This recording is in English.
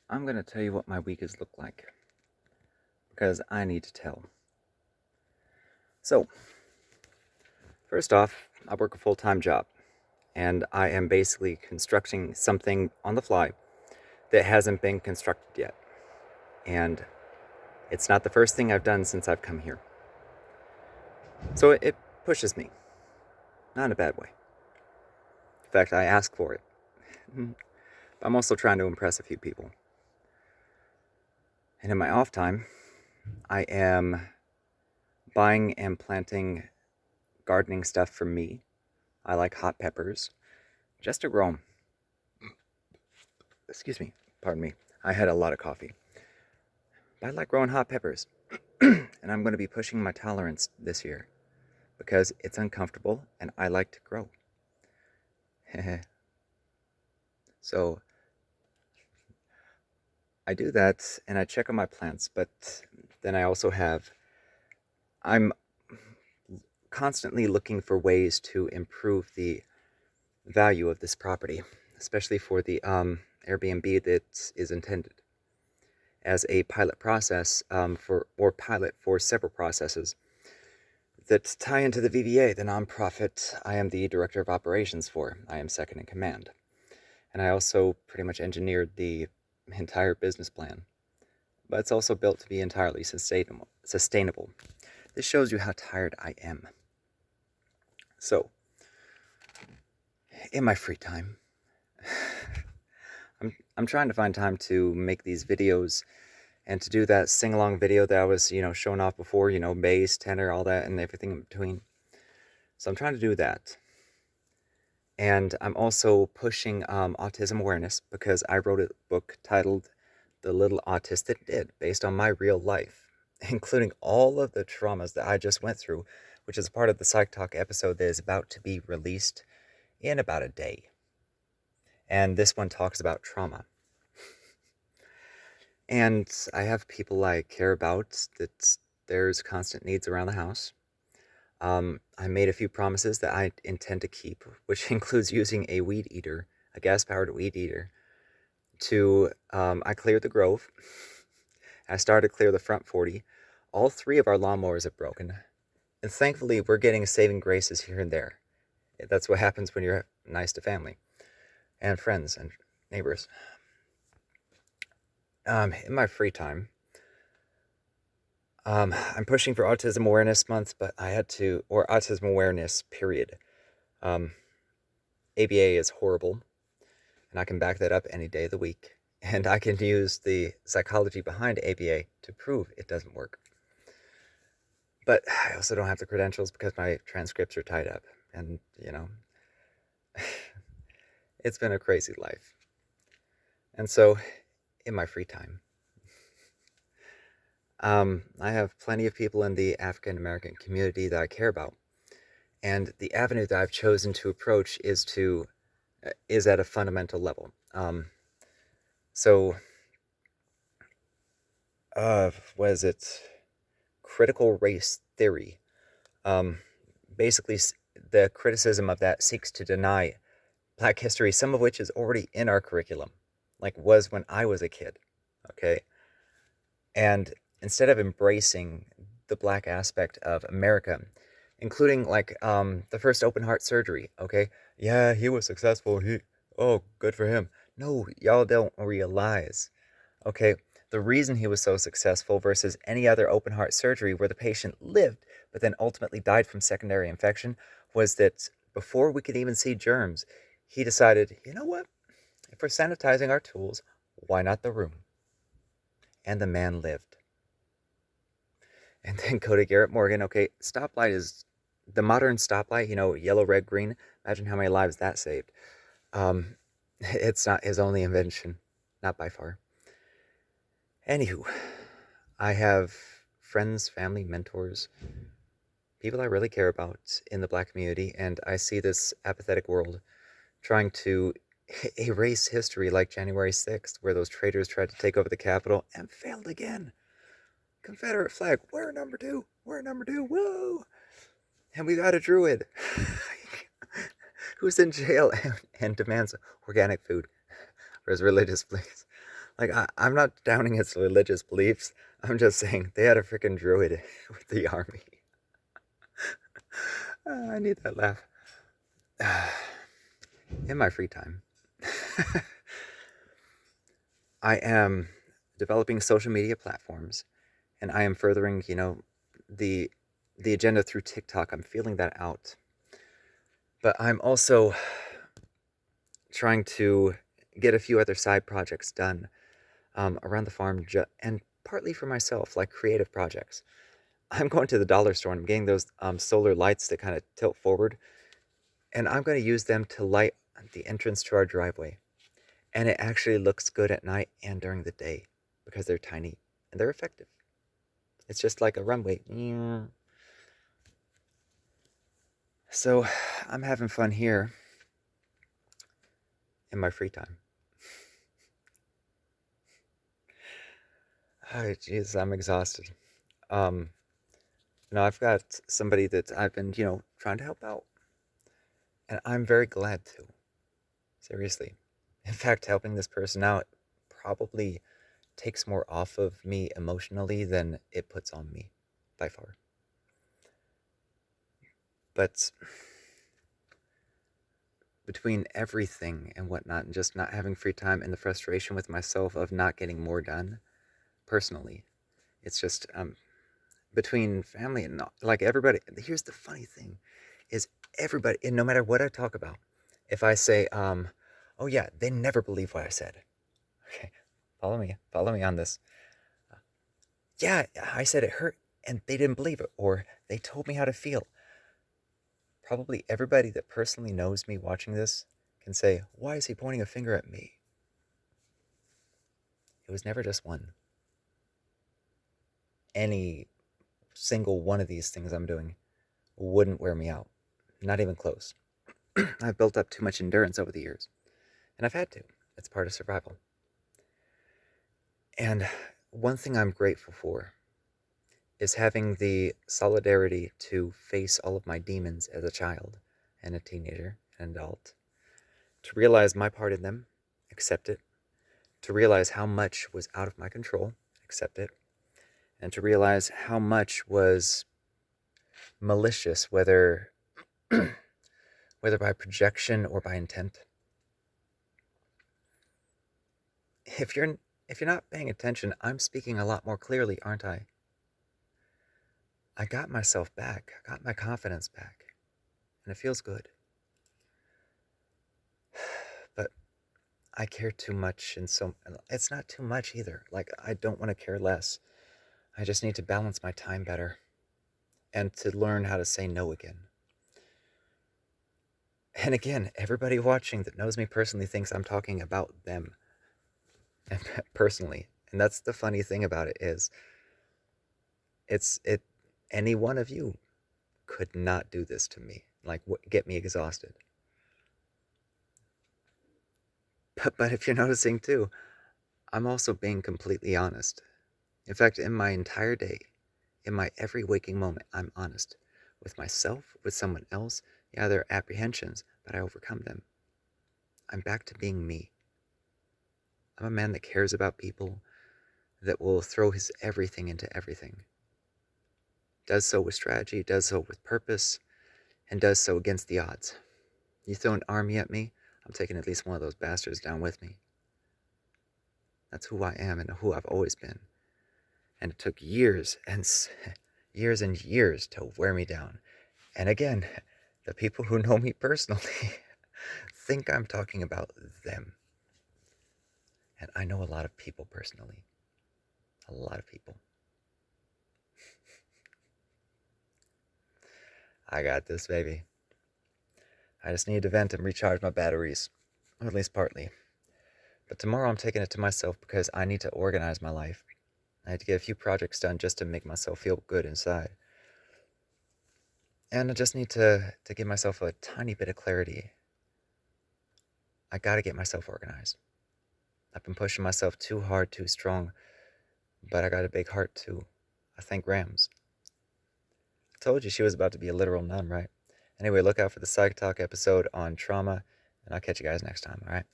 I'm going to tell you what my week has looked like because I need to tell. So, first off, I work a full-time job and I am basically constructing something on the fly that hasn't been constructed yet. And it's not the first thing I've done since I've come here. So it pushes me, not in a bad way. In fact, I ask for it. I'm also trying to impress a few people. And in my off time, I am buying and planting gardening stuff for me. I like hot peppers, just to grow them. Excuse me, pardon me. I had a lot of coffee. But I like growing hot peppers. And I'm going to be pushing my tolerance this year because it's uncomfortable and I like to grow. So I do that and I check on my plants, but then I'm constantly looking for ways to improve the value of this property, especially for the Airbnb that is intended as a pilot process pilot for several processes that tie into the VVA, the nonprofit I am the director of operations for. I am second in command. And I also pretty much engineered the entire business plan. But it's also built to be entirely sustainable. This shows you how tired I am. So, in my free time, I'm trying to find time to make these videos and to do that sing-along video that I was, showing off before, bass, tenor, all that, and everything in between. So I'm trying to do that. And I'm also pushing autism awareness because I wrote a book titled The Little Autist That Did, based on my real life, including all of the traumas that I just went through, which is part of the Psych Talk episode that is about to be released in about a day. And this one talks about trauma. And I have people I care about that there's constant needs around the house. I made a few promises that I intend to keep, which includes using a weed eater, a gas-powered weed eater, I cleared the Grove. I started to clear the front 40. All three of our lawnmowers have broken. And thankfully, we're getting saving graces here and there. That's what happens when you're nice to family and friends and neighbors. In my free time, I'm pushing for Autism Awareness Month, or Autism Awareness, period. ABA is horrible, and I can back that up any day of the week. And I can use the psychology behind ABA to prove it doesn't work. But I also don't have the credentials because my transcripts are tied up. And, it's been a crazy life. And so, in my free time, I have plenty of people in the African American community that I care about. And the avenue that I've chosen to approach is at a fundamental level. So, what is it? Critical race theory. Basically, the criticism of that seeks to deny Black history, some of which is already in our curriculum, like was when I was a kid, okay? And instead of embracing the Black aspect of America, including the first open heart surgery, okay? Yeah, he was successful. Oh, good for him. No, y'all don't realize, okay? The reason he was so successful versus any other open heart surgery where the patient lived but then ultimately died from secondary infection was that before we could even see germs, he decided, you know what? If we're sanitizing our tools, why not the room? And the man lived. And then go to Garrett Morgan. Okay, stoplight is the modern stoplight, yellow, red, green. Imagine how many lives that saved. It's not his only invention, not by far. Anywho, I have friends, family, mentors, people I really care about in the Black community, and I see this apathetic world trying to erase history like January 6th, where those traitors tried to take over the Capitol and failed again. Confederate flag, we're number two, whoa! And we got a druid who's in jail and demands organic food for his religious beliefs. Like, I'm not downing his religious beliefs. I'm just saying they had a freaking druid with the army. I need that laugh. In my free time, I am developing social media platforms, and I am furthering, the the agenda through TikTok. I'm feeling that out. But I'm also trying to get a few other side projects done around the farm, and partly for myself, like creative projects. I'm going to the dollar store and I'm getting those solar lights that kind of tilt forward, and I'm going to use them to light the entrance to our driveway. And it actually looks good at night and during the day because they're tiny and they're effective. It's just like a runway. So I'm having fun here in my free time. Oh, jeez, I'm exhausted. Um, I've got somebody that I've been, trying to help out, and I'm very glad to. Seriously. In fact, helping this person out probably takes more off of me emotionally than it puts on me, by far. But between everything and whatnot, and just not having free time and the frustration with myself of not getting more done personally, it's just between family and like everybody. Here's the funny thing is everybody, and no matter what I talk about, if I say, oh yeah, they never believe what I said. Okay, follow me on this. Yeah, I said it hurt and they didn't believe it, or they told me how to feel. Probably everybody that personally knows me watching this can say, why is he pointing a finger at me? It was never just one. Any single one of these things I'm doing wouldn't wear me out. Not even close. I've built up too much endurance over the years, and I've had to. It's part of survival. And one thing I'm grateful for is having the solidarity to face all of my demons as a child and a teenager and adult, to realize my part in them, accept it, to realize how much was out of my control, accept it, and to realize how much was malicious, whether by projection or by intent. If you're not paying attention, I'm speaking a lot more clearly, aren't I? I got myself back. I got my confidence back. And it feels good. But I care too much, and so it's not too much either. Like, I don't want to care less. I just need to balance my time better and to learn how to say no again. And again, everybody watching that knows me personally thinks I'm talking about them and personally. And that's the funny thing about it is any one of you could not do this to me, like get me exhausted. But if you're noticing too, I'm also being completely honest. In fact, in my entire day, in my every waking moment, I'm honest with myself, with someone else. Yeah, there are apprehensions, but I overcome them. I'm back to being me. I'm a man that cares about people, that will throw his everything into everything. Does so with strategy, does so with purpose, and does so against the odds. You throw an army at me, I'm taking at least one of those bastards down with me. That's who I am and who I've always been. And it took years and years and years to wear me down. And again, the people who know me personally think I'm talking about them. And I know a lot of people personally. A lot of people. I got this, baby. I just need to vent and recharge my batteries. Or at least partly. But tomorrow I'm taking it to myself because I need to organize my life. I had to get a few projects done just to make myself feel good inside. And I just need to give myself a tiny bit of clarity. I gotta get myself organized. I've been pushing myself too hard, too strong, but I got a big heart too. I thank Grams. I told you she was about to be a literal nun, right? Anyway, look out for the Psych Talk episode on trauma, and I'll catch you guys next time, alright?